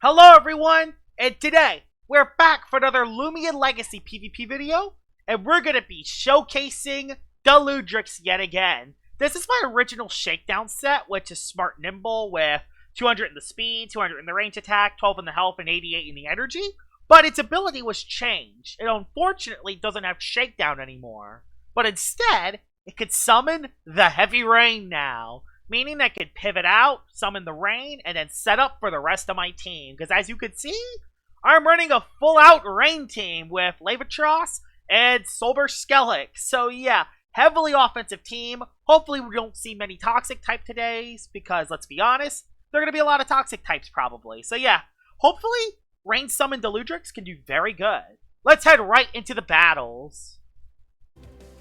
Hello everyone, and today we're back for another Loomian Legacy PvP video, and we're going to be showcasing the Ludrix yet again. This is my original Shakedown set, which is Smart Nimble with 200 in the speed, 200 in the range attack, 12 in the health, and 88 in the energy, but its ability was changed. It unfortunately doesn't have Shakedown anymore, but instead, it could summon the Heavy Rain now. Meaning I could pivot out, summon the rain, and then set up for the rest of my team. Because as you can see, I'm running a full-out rain team with Levitross and SB Skelic. So yeah, heavily offensive team. Hopefully we don't see many toxic type todays, because let's be honest, there are going to be a lot of toxic types probably. So yeah, hopefully rain summoned Ludrix can do very good. Let's head right into the battles.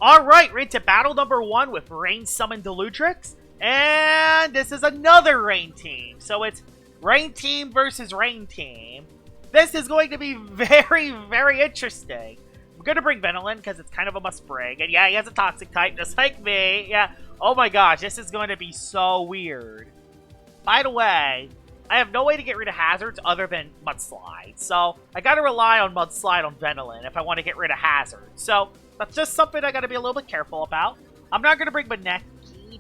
Alright, we're into battle number 1 with rain summoned Ludrix. And this is another rain team. So it's rain team versus rain team. This is going to be very, very interesting. I'm going to bring Venolin because it's kind of a must bring. And yeah, he has a toxic type just like me. Yeah. Oh my gosh, this is going to be so weird. By the way, I have no way to get rid of hazards other than Mudslide. So I got to rely on Mudslide on Venolin if I want to get rid of hazards. So that's just something I got to be a little bit careful about. I'm not going to bring Maneki.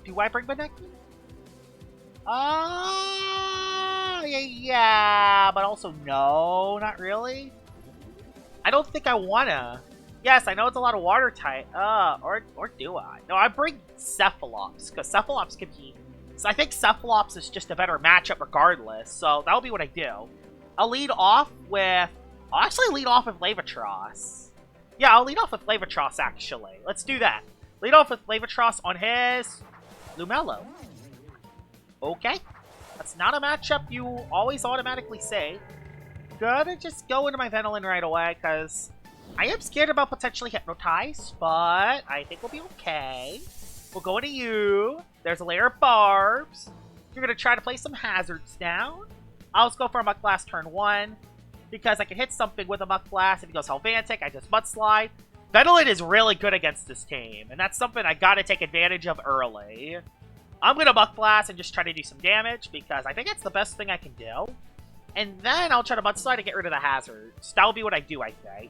Do I bring Maneki? Yeah, but also no, not really. I don't think I wanna. Yes, I know it's a lot of water type. Or do I? No, I bring Cephalops, because Cephalops can be... So I think Cephalops is just a better matchup regardless, so that'll be what I do. I'll lead off with... I'll actually lead off with Levitross. Yeah, I'll lead off with Levitross, actually. Let's do that. Lead off with Levitross on his... Lumelo. Okay. That's not a matchup you always automatically say. Gonna just go into my Venolin right away, because I am scared about potentially Hypnotize, but I think we'll be okay. We'll go into you. There's a layer of barbs. You're gonna try to play some hazards down. I'll just go for a Muck Blast turn 1, because I can hit something with a Muck Blast. If he goes Helvantic, I just Mudslide. Venolin is really good against this team, and that's something I gotta take advantage of early. I'm gonna Muck Blast and just try to do some damage, because I think that's the best thing I can do. And then I'll try to Mudslide to get rid of the hazards. That'll be what I do, I think.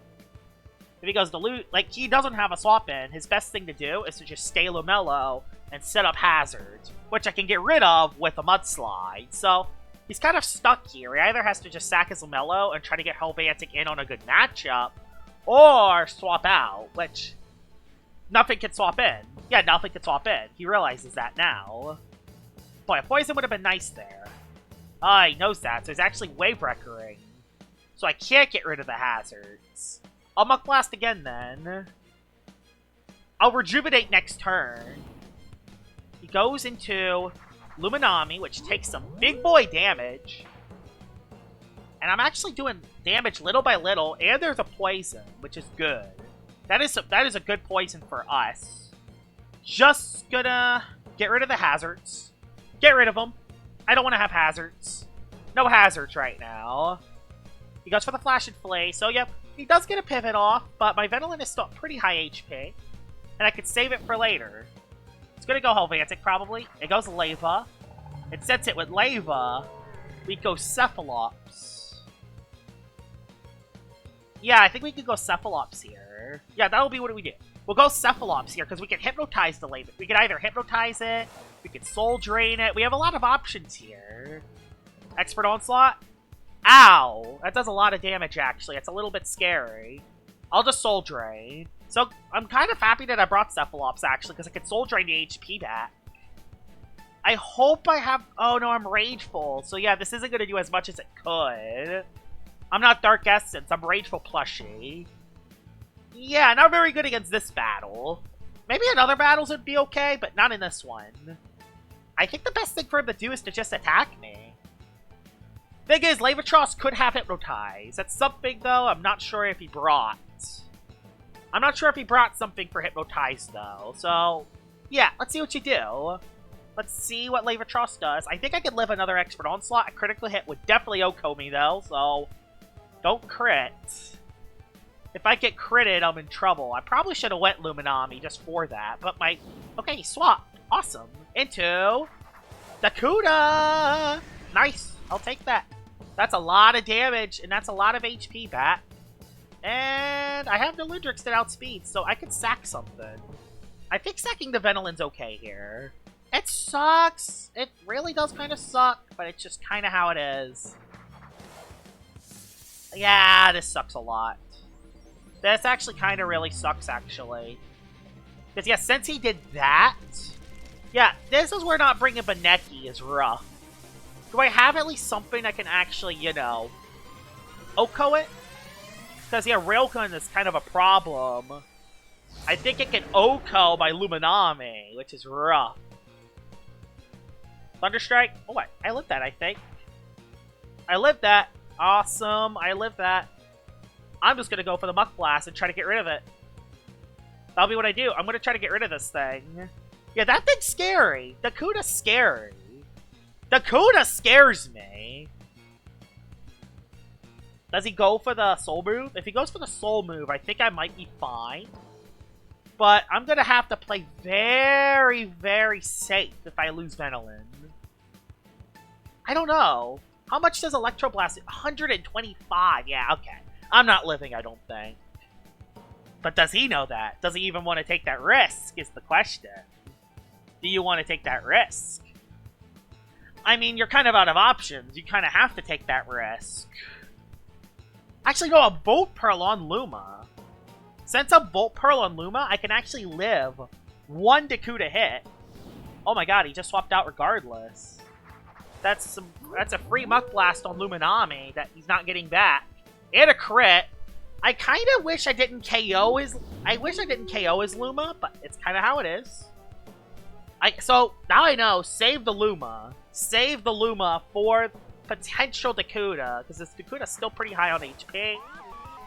If he goes to loot, like, he doesn't have a swap in, his best thing to do is to just stay Lumelo and set up hazards, which I can get rid of with a Mudslide. So, he's kind of stuck here. He either has to just sack his Lumelo and try to get Helvantic in on a good matchup, or swap out, which nothing can swap in. Yeah, nothing can swap in. He realizes that now. Boy, a poison would have been nice there. He knows that, so he's actually Wave Breakering. So I can't get rid of the hazards. I'll Muck Blast again then. I'll Rejuvenate next turn. He goes into Luminami, which takes some big boy damage. And I'm actually doing damage little by little, and there's a poison, which is good. That is a good poison for us. Just gonna get rid of the hazards. Get rid of them. I don't want to have hazards. No hazards right now. He goes for the Flash and Flay, so yep, he does get a pivot off, but my Venolin is still pretty high HP. And I could save it for later. It's gonna go Helvantic probably. It goes Lava. And since it with Lava, we go Cephalops. Yeah, I think we could go Cephalops here. Yeah, that'll be what we do. We'll go Cephalops here, because we can Hypnotize the Lava. We can either Hypnotize it, we can Soul Drain it. We have a lot of options here. Expert Onslaught? Ow! That does a lot of damage, actually. It's a little bit scary. I'll just Soul Drain. So, I'm kind of happy that I brought Cephalops, actually, because I can Soul Drain the HP back. I hope I have... Oh, no, I'm Rageful. So, yeah, this isn't going to do as much as it could. I'm not Dark Essence, I'm Rageful Plushie. Yeah, not very good against this battle. Maybe in other battles it'd be okay, but not in this one. I think the best thing for him to do is to just attack me. Thing is, Levitross could have Hypnotize. That's something, though, I'm not sure if he brought. I'm not sure if he brought something for Hypnotize, though. So, yeah, let's see what you do. Let's see what Levitross does. I think I could live another Expert Onslaught. A critical hit would definitely OHKO me, though, so... Don't crit. If I get critted, I'm in trouble. I probably should have went Luminami just for that, but my... Okay, swap. Awesome. Into... Dakuda! Nice. I'll take that. That's a lot of damage, and that's a lot of HP back. And I have the Ludrix that outspeeds, so I could sack something. I think sacking the Venolin's okay here. It sucks. It really does kind of suck, but it's just kind of how it is. Yeah, this sucks a lot. This actually kind of really sucks, actually. Because, yeah, since he did that... Yeah, this is where not bringing Baneki is rough. Do I have at least something that can actually, you know, Oko it? Because, yeah, Railgun is kind of a problem. I think it can Oko by Luminami, which is rough. Thunderstrike? Oh, I lived that, I think. I lived that. Awesome. I lived that. I'm just going to go for the Muck Blast and try to get rid of it. That'll be what I do. I'm going to try to get rid of this thing. Yeah, that thing's scary. Dakuda's scary. Dakuda scares me. Does he go for the Soul Move? If he goes for the Soul Move, I think I might be fine. But I'm going to have to play very, very safe if I lose Venolin. I don't know. How much does Electro Blast? 125. Yeah, okay. I'm not living, I don't think. But does he know that? Does he even want to take that risk is the question. Do you want to take that risk? I mean, you're kind of out of options. You kind of have to take that risk. Actually, no, a Volt Pearl on Luma. Since a Volt Pearl on Luma, I can actually live one Dakuda hit. Oh my god, he just swapped out regardless. That's a free Muck Blast on Luminami that he's not getting back. And a crit. I kind of wish I didn't KO his... I wish I didn't KO his Luma, but it's kind of how it is. So, now I know. Save the Luma. Save the Luma for potential Dakuda, because this Dakuda's still pretty high on HP.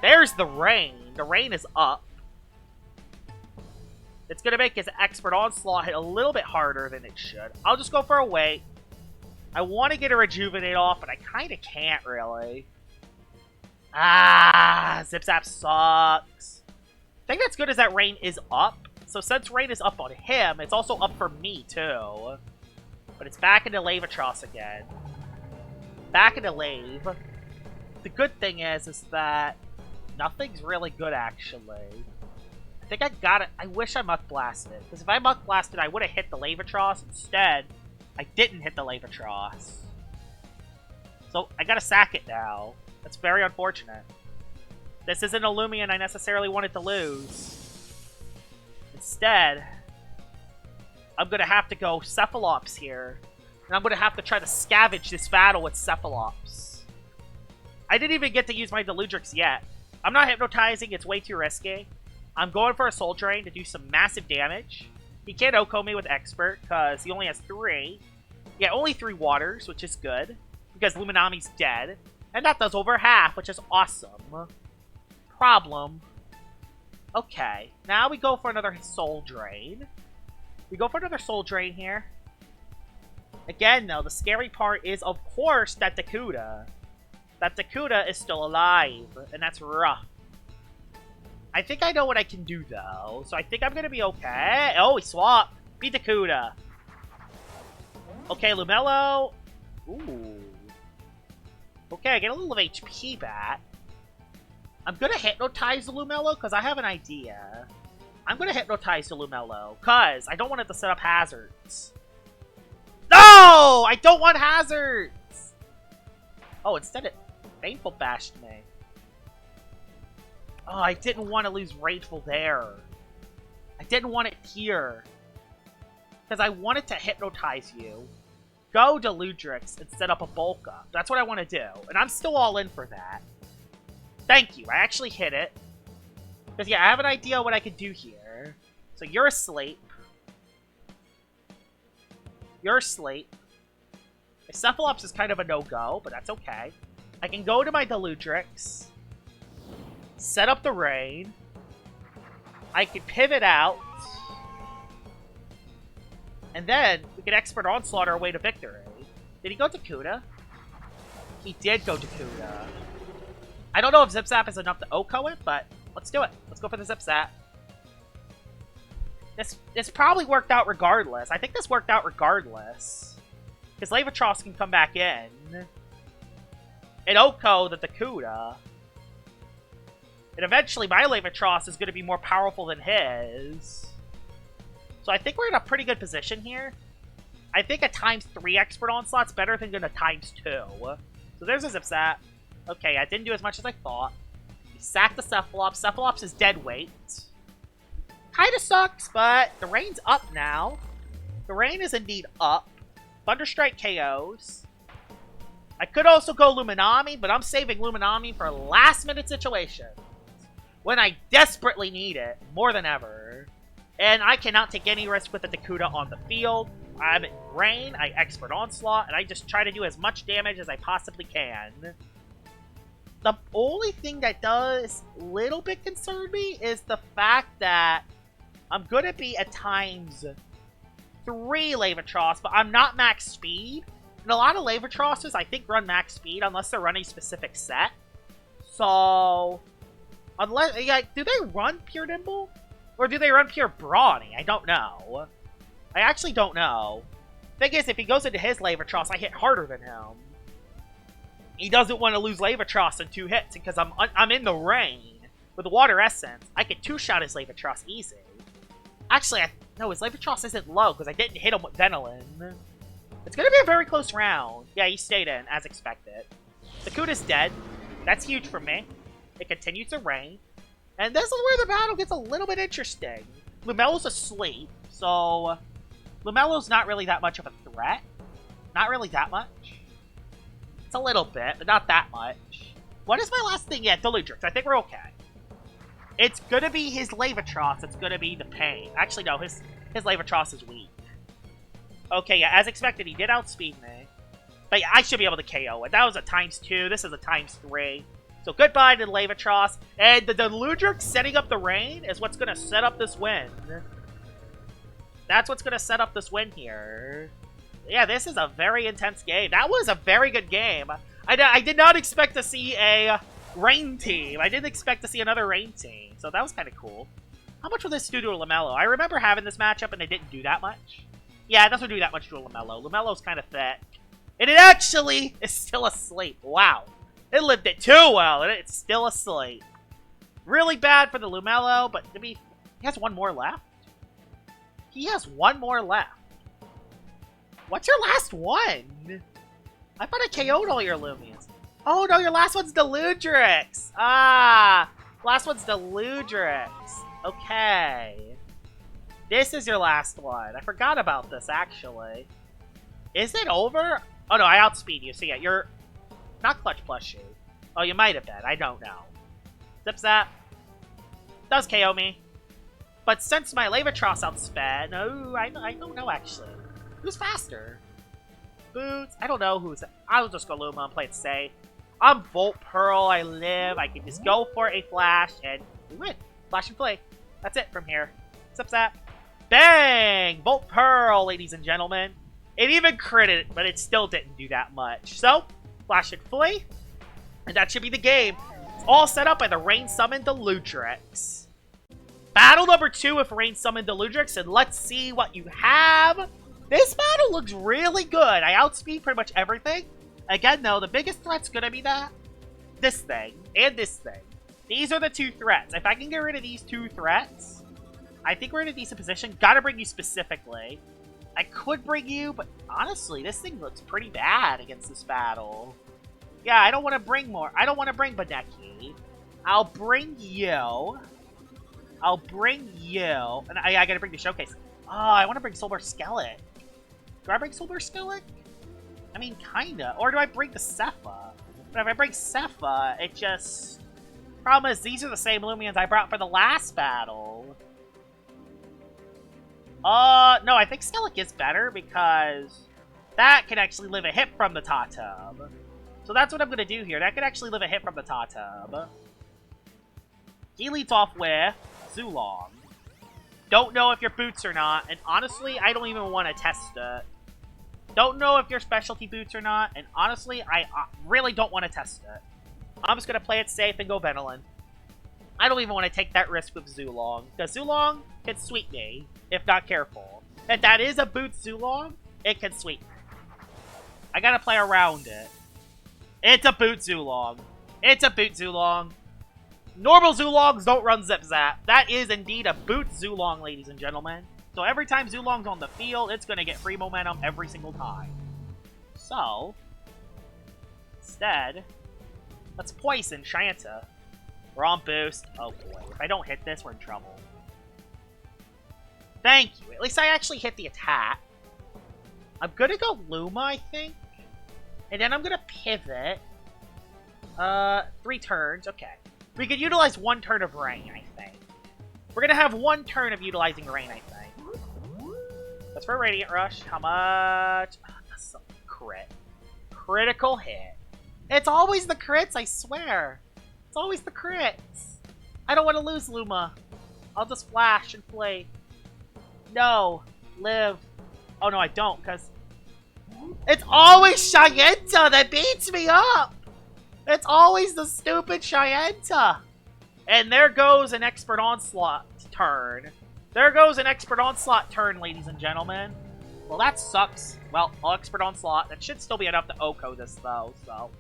There's the Rain. The Rain is up. It's going to make his Expert Onslaught hit a little bit harder than it should. I'll just go for a wait. I want to get a Rejuvenate off, but I kind of can't, really. Ah, Zip Zap sucks. The thing that's good is that Rain is up. So since Rain is up on him, it's also up for me, too. But it's back into Levitross again. Back into Lave. The good thing is that nothing's really good, actually. I think I got it. I wish I Muck Blasted. Because if I Muck Blasted, I would have hit the Levitross. Instead, I didn't hit the Levitross. So I gotta sack it now. That's very unfortunate. This isn't a Loomian I necessarily wanted to lose. Instead, I'm going to have to go Cephalops here. And I'm going to have to try to scavenge this battle with Cephalops. I didn't even get to use my Deludrix yet. I'm not hypnotizing, it's way too risky. I'm going for a Soul Drain to do some massive damage. He can't Oko me with Expert, because he only has 3. Yeah, only 3 waters, which is good. Because Luminami's dead. And that does over half, which is awesome. Problem. Okay, now we go for another Soul Drain. We go for another Soul Drain here. Again, though, the scary part is, of course, that Dakuda. That Dakuda is still alive, and that's rough. I think I know what I can do, though, so I think I'm going to be okay. Oh, he swapped. Be Dakuda. Okay, Lumello. Ooh. Okay, I get a little of HP back. I'm going to hypnotize the Lumello because I have an idea. I'm going to hypnotize the Lumello because I don't want it to set up hazards. No! I don't want hazards! Oh, instead it Baneful bashed me. Oh, I didn't want to lose Rageful there. I didn't want it here. Because I wanted to hypnotize you. Go Deludrix and set up a bulk up. That's what I want to do. And I'm still all in for that. Thank you. I actually hit it. Because, yeah, I have an idea what I could do here. So you're asleep. You're asleep. Cephalops is kind of a no-go, but that's okay. I can go to my Deludrix. Set up the Rain. I can pivot out. And then we can Expert Onslaught our way to victory. Did he go to Kuda? He did go to Kuda. I don't know if Zip Zap is enough to Oko it, but let's do it. Let's go for the Zip Zap. This probably worked out regardless. I think this worked out regardless. Because Levitross can come back in. and Oko the Dakuda. And eventually my Levitross is going to be more powerful than his. So I think we're in a pretty good position here. I think a ×3 Expert Onslaught's better than a ×2. So there's a Zipzap. Okay, I didn't do as much as I thought. We sacked the Cephalops. Cephalops is dead weight. Kinda sucks, but the rain's up now. The rain is indeed up. Thunderstrike KOs. I could also go Luminami, but I'm saving Luminami for last-minute situations. When I desperately need it, more than ever. And I cannot take any risk with the Dakuda on the field. I'm in rain, I Expert Onslaught, and I just try to do as much damage as I possibly can. The only thing that does a little bit concern me is the fact that I'm going to be a ×3 Levitross, but I'm not max speed. And a lot of Levitrosses, I think, run max speed unless they're running a specific set. So, unless, like, do they run Pure Nimble? Or do they run Pure Brawny? I don't know. I actually don't know. Thing is, if he goes into his Levitross, I hit harder than him. He doesn't want to lose Levitross in 2 hits because I'm in the rain. With the Water Essence, I could 2-shot his Levitross easy. Actually, no, his Levitross isn't low because I didn't hit him with Venilin. It's going to be a very close round. Yeah, he stayed in, as expected. Dakuda's dead. That's huge for me. It continues to rain. And this is where the battle gets a little bit interesting. Lumello's asleep, so Lumello's not really that much of a threat. Not really that much. It's a little bit, but not that much. What is my last thing? Yeah, Deludrix. I think we're okay. It's gonna be his Levitross. It's gonna be the pain. Actually, no, his Levitross is weak. Okay, yeah, as expected, he did outspeed me. But yeah, I should be able to KO it. That was a ×2. This is a ×3. So goodbye to the Levitross. And the Deludrix setting up the rain is what's gonna set up this win. That's what's gonna set up this win here. Yeah, this is a very intense game. That was a very good game. I did not expect to see a rain team. I didn't expect to see another rain team. So that was kind of cool. How much will this do to a Lumello? I remember having this matchup and they didn't do that much. Yeah, it doesn't do that much to a Lumello. Lumello's kind of thick. And it actually is still asleep. Wow. It lived it too well, and it's still asleep. Really bad for the Lumello, but I mean, he has one more left. He has one more left. What's your last one? I thought I KO'd all your Loomians. Oh no, your last one's Deludrix. Ah, last one's Deludrix. Okay. This is your last one. I forgot about this, actually. Is it over? Oh no, I outspeed you, so yeah, you're not Clutch Plus you. Oh, you might have been. I don't know. Zipzap. Does KO me. But since my Levitross outsped... No, I don't know, actually. Who's faster? Boots? I don't know who's... I'll just go Luma and play it safe. I'm Volt Pearl. I live. I can just go for a Flash, and we win. Flash and play. That's it from here. Zipzap. Bang! Volt Pearl, ladies and gentlemen. It even critted, but it still didn't do that much. So, Flash and Flea. And that should be the game. It's all set up by the Rain Summon Deludrix. Battle number 2 with Rain Summon Deludrix, and let's see what you have. This battle looks really good. I outspeed pretty much everything. Again, though, the biggest threat's gonna be this thing and this thing. These are the 2 threats. If I can get rid of these 2 threats, I think we're in a decent position. Gotta bring you specifically. I could bring you, but honestly, this thing looks pretty bad against this battle. Yeah, I don't want to bring more. I don't want to bring Badeki. I'll bring you. I'll bring you. And I gotta bring the showcase. Oh, I want to bring Solar Skelic. Do I bring Solar Skelic? I mean, kinda. Or do I bring the Cepha? But if I bring Cepha, it just... Problem is, these are the same Loomians I brought for the last battle. No, I think Skelic is better because that can actually live a hit from the Tatub. So that's what I'm going to do here. That could actually live a hit from the Tatub. He leads off with Zulong. Don't know if you're boots or not, and honestly, I don't even want to test it. Don't know if you're specialty boots or not, and honestly, I really don't want to test it. I'm just going to play it safe and go Venilin. I don't even want to take that risk with Zulong, because Zulong can sweep me, if not careful. If that is a boot Zulong, it can sweep me. I gotta play around it. It's a boot Zulong. It's a boot Zulong. Normal Zulongs don't run Zip Zap. That is indeed a boot Zulong, ladies and gentlemen. So every time Zulong's on the field, it's going to get free momentum every single time. So, instead, let's poison Shyanta. We're on boost. Oh boy, if I don't hit this, we're in trouble. Thank you. At least I actually hit the attack. I'm going to go Luma, I think. And then I'm going to pivot. 3 turns. Okay. We could utilize 1 turn of rain, I think. We're going to have 1 turn of utilizing rain, I think. That's for Radiant Rush. How much? Oh, that's a crit. Critical hit. It's always the crits, I swear. It's always the crits. I don't want to lose Luma. I'll just flash and play. No. Live. Oh, no, I don't, because... It's always Shyanta that beats me up! It's always the stupid Shyanta! And there goes an Expert Onslaught turn. There goes an Expert Onslaught turn, ladies and gentlemen. Well, that sucks. Well, Expert Onslaught. That should still be enough to OHKO this, though, so...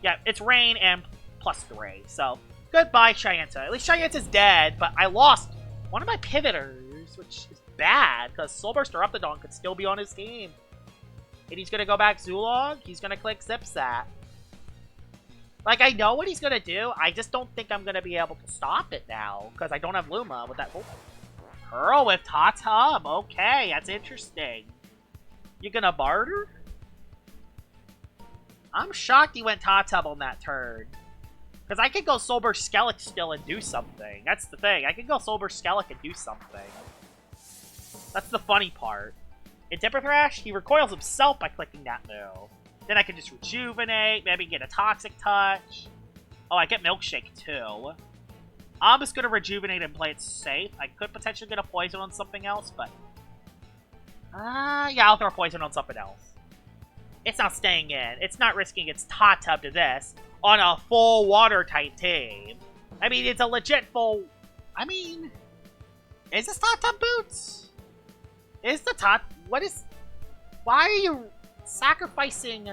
Yeah, it's rain and +3, so... Goodbye, Shyanta. At least Shyant's dead, but I lost one of my pivoters, which is bad, because Soulburst or Uptidon could still be on his team. And he's gonna go back Zulong. He's gonna click Zip Zap. Like, I know what he's gonna do. I just don't think I'm gonna be able to stop it now, because I don't have Luma with that. Oh. Pearl with Ta-Tub. Okay, that's interesting. You gonna barter? I'm shocked he went Ta-Tub on that turn. Because I could go Soulburst Skelic still and do something. That's the thing. I could go Soulburst Skelic and do something. That's the funny part. In Temper Thrash, he recoils himself by clicking that move. Then I can just Rejuvenate, maybe get a Toxic Touch. Oh, I get Milkshake too. I'm just going to Rejuvenate and play it safe. I could potentially get a Poison on something else, but... yeah, I'll throw a Poison on something else. It's not staying in. It's not risking its Ta-Tub to this on a full Water-type team. I mean, it's a legit full... I mean... Is this Ta-Tub Boots? Is the what is... Why are you sacrificing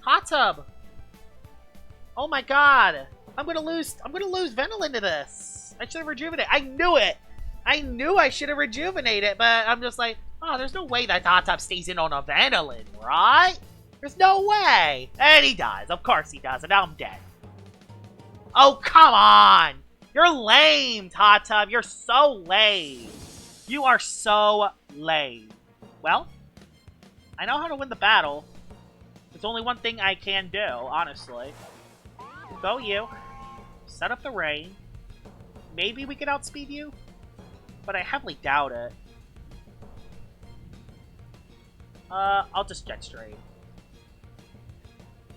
Ta-Tub? Oh my god. I'm gonna lose Venilin to this. I should have rejuvenated. I knew it. I knew I should have rejuvenated, but I'm just like, oh, there's no way that Ta-Tub stays in on a Venilin, right? There's no way. And he does. Of course he does. And now I'm dead. Oh, come on. You're lame, Ta-Tub. You're so lame. You are so lame. Well, I know how to win the battle. There's only one thing I can do, honestly. Go you. Set up the rain. Maybe we can outspeed you, but I heavily doubt it. I'll just Jet Stream.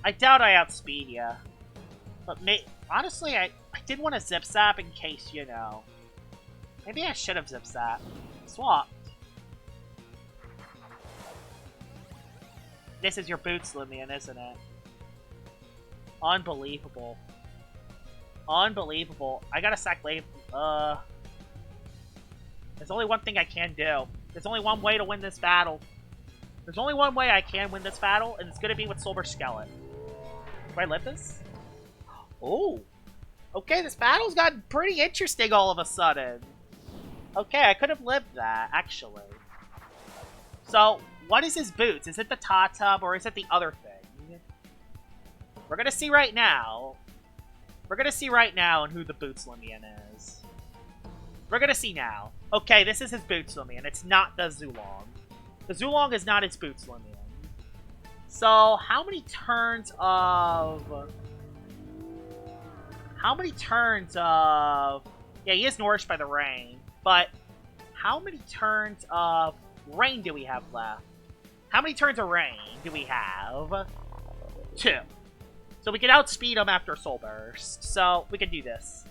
I doubt I outspeed you. But honestly, I did want to Zip Zap in case, you know. Maybe I should have Zip Zap. Swapped. This is your boots, Loomian, isn't it? Unbelievable. Unbelievable. I gotta sack Lave. There's only one thing I can do. There's only one way to win this battle. There's only one way I can win this battle, and it's gonna be with Soulburst Skeleton. Do I live this? Oh. Okay, this battle's gotten pretty interesting all of a sudden. Okay, I could have lived that, actually. So, what is his boots? Is it the Ta-Tub, or is it the other thing? We're gonna see right now. We're gonna see right now who the boots Loomian is. We're gonna see now. Okay, this is his boots Loomian. It's not the Zulong. The Zulong is not his boots Loomian. So, how many turns of... Yeah, he is nourished by the rain. But, how many turns of rain do we have left? How many turns of rain do we have? 2. So we can outspeed him after Soul Burst. So, we can do this.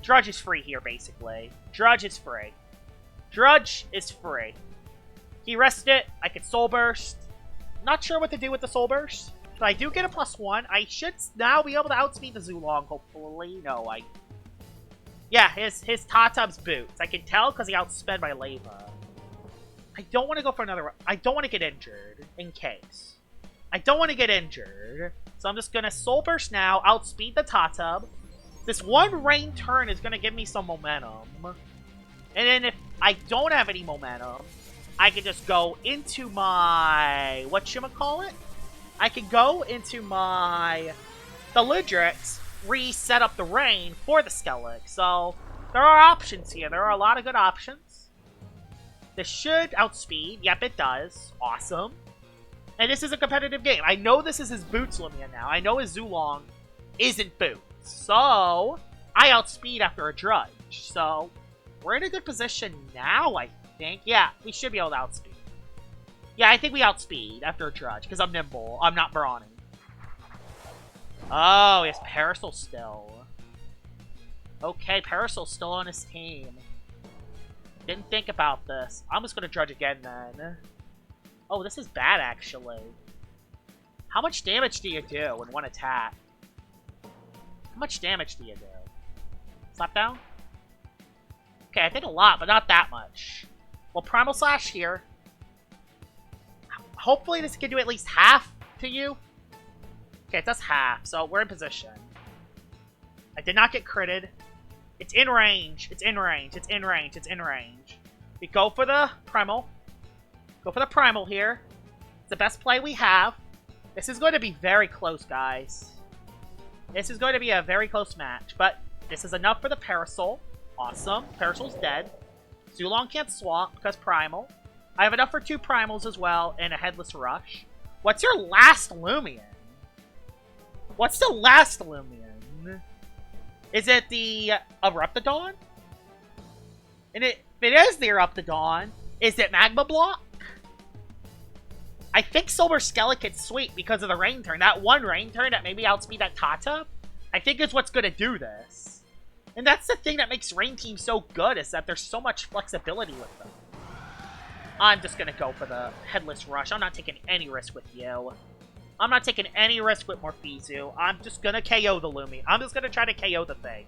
Drudge is free here, basically. Drudge is free. Drudge is free. He rested it. I could Soul Burst. Not sure what to do with the Soul Burst. But I do get a +1. I should now be able to outspeed the Zulong, hopefully. No, Yeah, his Ta-Tub's boots. I can tell because he outsped my Lava. I don't want to go for another... I don't want to get injured, in case. I don't want to get injured. So I'm just going to Soul Burst now, outspeed the Tatub. This one rain turn is going to give me some momentum. And then if I don't have any momentum, I can just go into my... whatchamacallit? I can go into my... the Ludrix, reset up the rain for the Skelic. So there are options here. There are a lot of good options. This should outspeed. Yep, it does. Awesome. And this is a competitive game. I know this is his Boots Loomian now. I know his Zulong isn't Boots. So, I outspeed after a Drudge. So, we're in a good position now, I think. Yeah, we should be able to outspeed. Yeah, I think we outspeed after a Drudge, because I'm nimble. I'm not brawny. Oh, he has Parasol still. Okay, Parasol's still on his team. Didn't think about this. I'm just going to Drudge again, then. Oh, this is bad, actually. How much damage do you do in one attack? How much damage do you do? Slap down? Okay, I think a lot, but not that much. Well, Primal Slash here. Hopefully this can do at least half to you. Okay, it does half, so we're in position. I did not get critted. It's in range. It's in range. It's in range. It's in range. We go for the Primal. Go for the Primal here. It's the best play we have. This is going to be very close, guys. This is going to be a very close match. But this is enough for the Parasol. Awesome. Parasol's dead. Zulong can't swap because Primal. I have enough for 2 Primals as well and a Headless Rush. What's your last Loomian? What's the last Loomian? Is it the Eruptodon? And if it is the Eruptodon, is it Magma Block? I think Silver Skelic is sweet because of the rain turn. That one rain turn that maybe outspeed that Tata, I think is what's going to do this. And that's the thing that makes Rain Team so good, is that there's so much flexibility with them. I'm just going to go for the Headless Rush. I'm not taking any risk with you. I'm not taking any risk with Morpheus. I'm just going to KO the Lumi. I'm just going to try to KO the thing.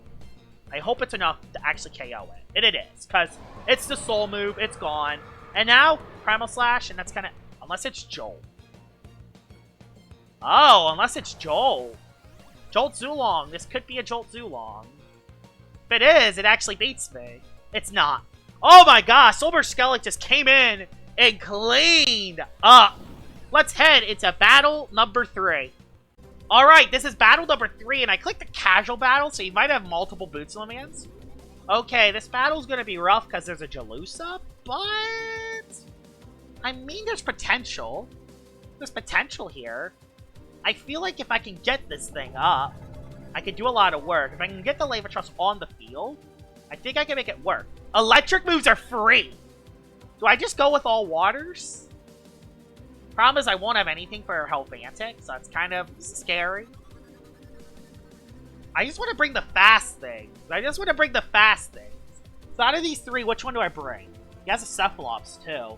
I hope it's enough to actually KO it. And it is, because it's the soul move. It's gone. And now, Primal Slash, and that's kind of... Unless it's Jolt. Oh, unless it's Jolt. Jolt Zulong. This could be a Jolt Zulong. If it is, it actually beats me. It's not. Oh my gosh, Silver Skelic just came in and cleaned up. Let's head into battle number 3. Alright, this is battle number 3, and I clicked the casual battle, so you might have multiple Boots Loomians. Okay, this battle's gonna be rough because there's a Jalusa, but... I mean, there's potential. There's potential here. I feel like if I can get this thing up, I can do a lot of work. If I can get the Levitross on the field, I think I can make it work. Electric moves are free! Do I just go with all waters? Problem is I won't have anything for Helvantic, so it's kind of scary. I just want to bring the fast things. I just want to bring the fast things. So out of these 3, which one do I bring? He has a Cephalops, too.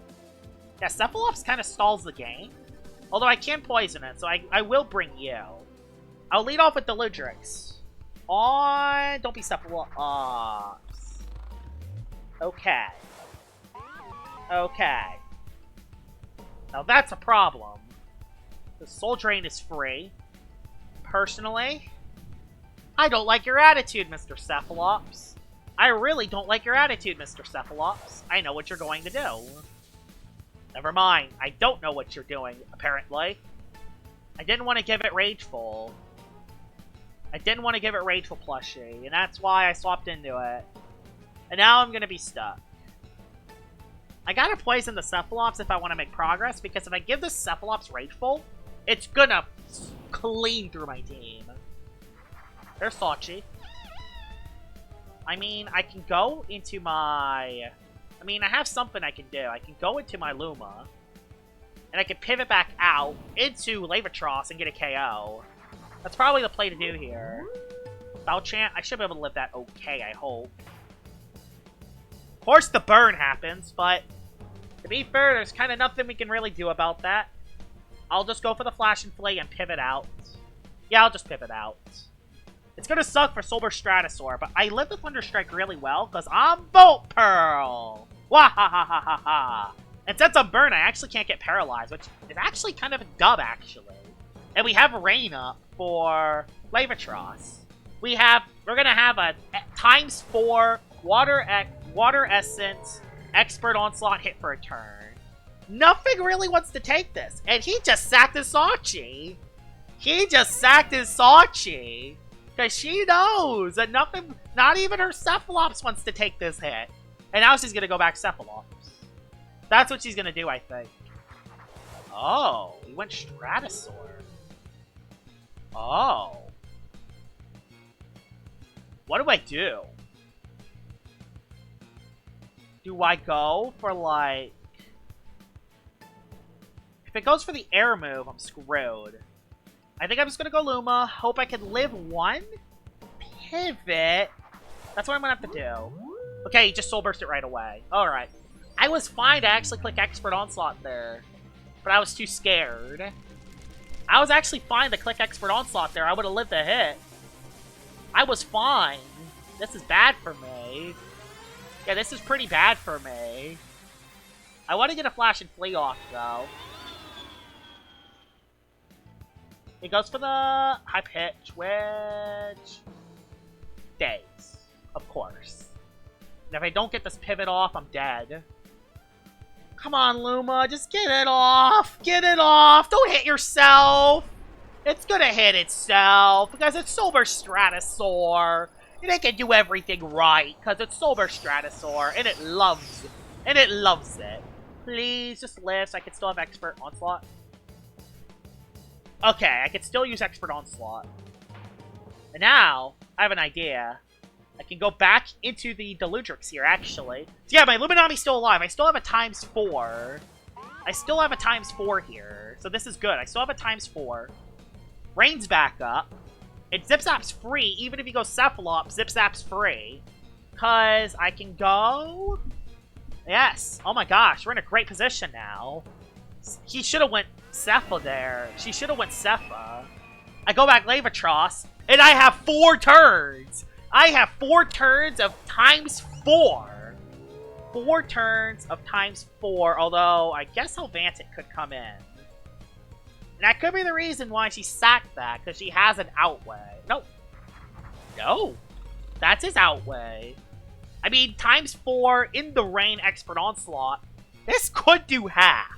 Yeah, Cephalops kind of stalls the game. Although I can poison it, so I will bring you. I'll lead off with the Ludrix. On... Don't be Cephalops. Okay. Okay. Now that's a problem. The Soul Drain is free. Personally, I don't like your attitude, Mr. Cephalops. I really don't like your attitude, Mr. Cephalops. I know what you're going to do. Never mind. I don't know what you're doing, apparently. I didn't want to give it Rageful. I didn't want to give it Rageful plushie, and that's why I swapped into it. And now I'm going to be stuck. I gotta poison the Cephalops if I want to make progress, because if I give the Cephalops Rageful, it's gonna clean through my team. There's Sachi. I mean, I can go into my... I mean, I have something I can do. I can go into my Luma, and I can pivot back out into Levitross and get a KO. That's probably the play to do here. Bouchant, I should be able to live that okay, I hope. Of course the burn happens, but to be fair, there's kind of nothing we can really do about that. I'll just go for the Flash and Flay and pivot out. Yeah, I'll just pivot out. It's gonna suck for Solar Stratosaur, but I live the Thunder Strike really well because I'm Volt Pearl! Wah ha ha ha ha ha! And since I'm burned, I actually can't get paralyzed, which is actually kind of a dub, actually. And we have rain up for Levitross. We're gonna have a ×4 water essence expert onslaught hit for a turn. Nothing really wants to take this, and he just sacked his Sachi. Because she knows that nothing, not even her Cephalops wants to take this hit. And now she's gonna go back Cephalops. That's what she's gonna do, I think. Oh, he went Stratosaur. Oh. What do I do? Do I go for, like... If it goes for the air move, I'm screwed. I think I'm just gonna go Luma. Hope I can live one. Pivot. That's what I'm gonna have to do. Okay, he just Soul Burst it right away. Alright. I was fine to actually click Expert Onslaught there. But I was too scared. I was actually fine to click Expert Onslaught there. I would have lived the hit. I was fine. This is bad for me. Yeah, this is pretty bad for me. I want to get a Flash and Flee off, though. It goes for the high pitch, which... Days. Of course. And if I don't get this pivot off, I'm dead. Come on, Luma, just get it off! Get it off! Don't hit yourself! It's gonna hit itself, because it's Solar Stratosaur! And it can do everything right, because it's Solar Stratosaur, and it loves it. Please, just live so I can still have Expert Onslaught. Okay, I can still use Expert Onslaught. And now, I have an idea. I can go back into the Deludrix here, actually. So yeah, my Luminami's still alive. I still have a ×4. I still have a ×4 here. So this is good. I still have a ×4. Rain's back up. And Zip-Zap's free. Even if he goes Cephalops, Zip-Zap's free. Because I can go... Yes. Oh my gosh, we're in a great position now. He should have went Cepha there. She should have went Cepha. I go back Levitross, and I have 4 turns! I have 4 turns of ×4. 4 turns of ×4, although I guess Helvantic could come in. And that could be the reason why she sacked that, because she has an outway. No. No. That's his outway. I mean, ×4 in the rain Expert Onslaught. This could do half.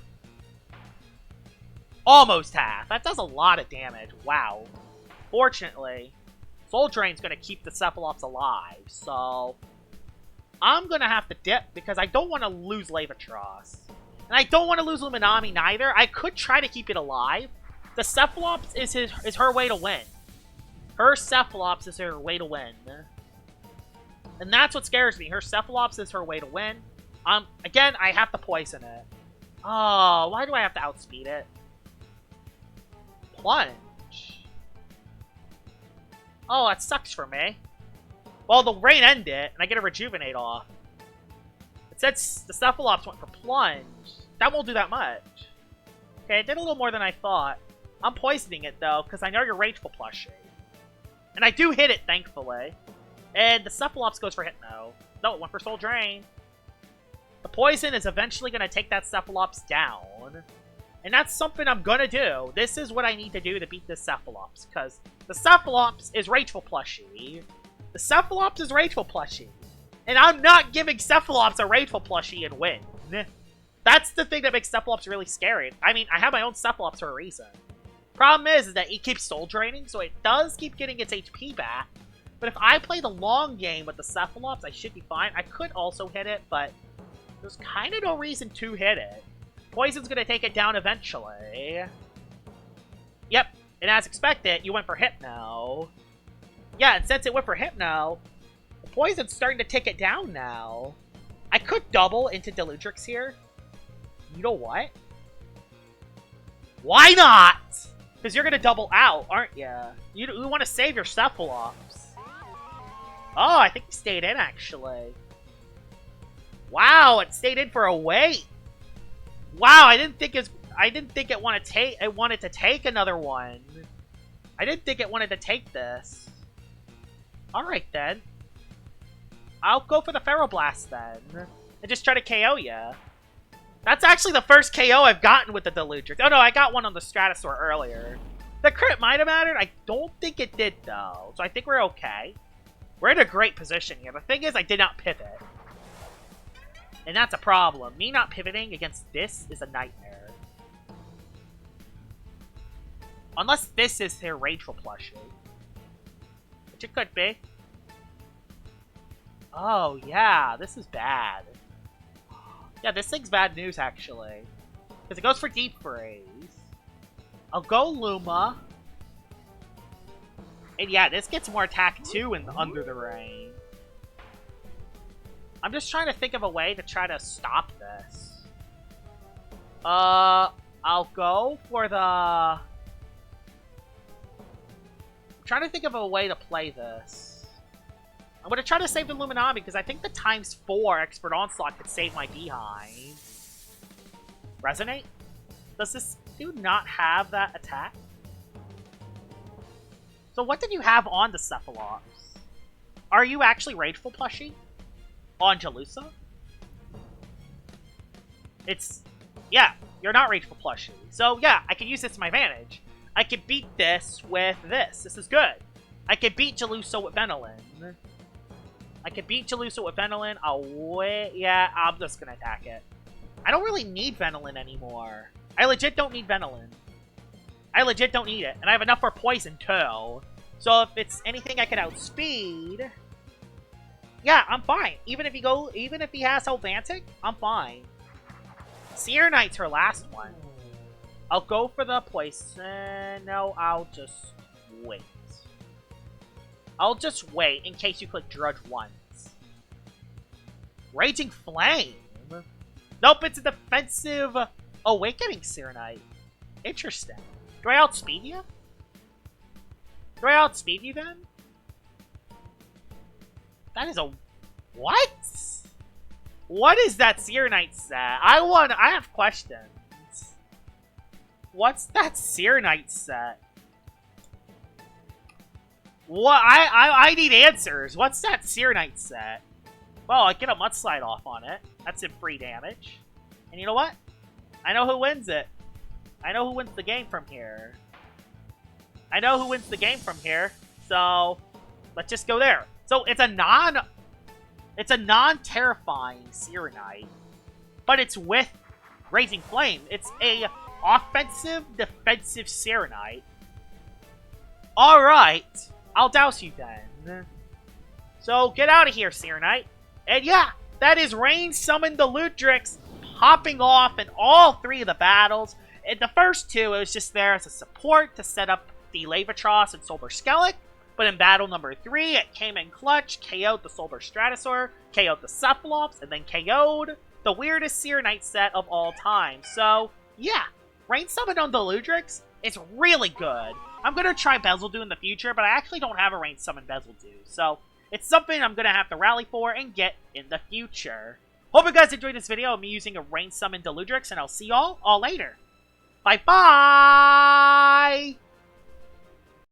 Almost half. That does a lot of damage. Wow. Fortunately, Soul Drain's going to keep the Cephalops alive, so... I'm going to have to dip because I don't want to lose Levitross. And I don't want to lose Luminami neither. I could try to keep it alive. The Cephalops is her way to win. Her Cephalops is her way to win. And that's what scares me. Her Cephalops is her way to win. Again, I have to poison it. Oh, why do I have to outspeed it? Plunge. Oh, that sucks for me. Well, the rain ended it, and I get a Rejuvenate off. It said the Cephalops went for Plunge. That won't do that much. Okay, it did a little more than I thought. I'm poisoning it, though, because I know you're Rageful plushie. And I do hit it, thankfully. And the Cephalops goes for Hypno. No, it went for Soul Drain. The poison is eventually going to take that Cephalops down. And that's something I'm going to do. This is what I need to do to beat this Cephalops. Because the Cephalops is Rageful plushie. The Cephalops is Rageful plushie. And I'm not giving Cephalops a Rageful plushie and win. That's the thing that makes Cephalops really scary. I mean, I have my own Cephalops for a reason. Problem is that it keeps Soul Draining, so it does keep getting its HP back. But if I play the long game with the Cephalops, I should be fine. I could also hit it, but there's kind of no reason to hit it. Poison's going to take it down eventually. Yep, and as expected, you went for Hypno. Yeah, and since it went for Hypno, the Poison's starting to take it down now. I could double into Deludrix here. You know what? Why not? Because you're going to double out, aren't you? You want to save your Cephalops. Oh, I think he stayed in, actually. Wow, it stayed in for a wait. Wow, I didn't think it wanted to take another one. I didn't think it wanted to take this. Alright, then. I'll go for the Ferroblast, then. And just try to KO ya. That's actually the first KO I've gotten with the Deludrix. Oh no, I got one on the Stratosaur earlier. The crit might have mattered. I don't think it did, though. So I think we're okay. We're in a great position here. The thing is, I did not pivot. And that's a problem. Me not pivoting against this is a nightmare. Unless this is their Rageful plushie. Which it could be. Oh, yeah. This is bad. Yeah, this thing's bad news, actually. Because it goes for Deep Freeze. I'll go Luma. And yeah, this gets more attack too in Under the Rain. I'm just trying to think of a way to try to stop this. I'll go for the... I'm trying to think of a way to play this. I'm going to try to save the Luminami because I think the ×4 Expert Onslaught could save my behind. Resonate? Does this dude not have that attack? So what did you have on the Cephalops? Are you actually Rageful plushie? On Jalusa? It's... Yeah, you're not Rageful plushie. So yeah, I can use this to my advantage. I can beat this with this. This is good. I can beat Jalusa with Venolin. I can beat Jalusa with Venolin. I'll wait. Yeah, I'm just gonna attack it. I don't really need Venolin anymore. I legit don't need Venolin. I legit don't need it. And I have enough for Poison, too. So if it's anything I can outspeed... Yeah, I'm fine. Even if he has Helvantic, I'm fine. Seer Knight's her last one. I'll go for the Poison. No, I'll just wait. I'll just wait in case you click Drudge once. Raging Flame? Nope, it's a defensive Awakening Seer Knight. Interesting. Do I outspeed you? Do I outspeed you then? That is a... What? What is that Seer Knight set? I have questions. What's that Seer Knight set? What? I need answers. What's that Seer Knight set? Well, I get a Mudslide off on it. That's in free damage. And you know what? I know who wins it. I know who wins the game from here. I know who wins the game from here. So, let's just go there. So, it's a non-terrifying Seer Knight. But it's with Raging Flame. It's a offensive, defensive Seer Knight. Alright. I'll douse you then. So, get out of here, Seer Knight. And yeah, that is Rain Summoned Deludrix popping off in all three of the battles. In the first two, it was just there as a support to set up the Levitross and SB Skelic. But in battle number 3, it came in clutch, KO'd the SB Stratosaur, KO'd the Cephalops, and then KO'd the weirdest Seer Knight set of all time. So, yeah, Rain Summoned on Deludrix is really good. I'm going to try Bezeldu in the future, but I actually don't have a Rain Summoned Bezeldu. So, it's something I'm going to have to rally for and get in the future. Hope you guys enjoyed this video of me using a Rain Summoned Deludrix, and I'll see y'all all later. Bye-bye!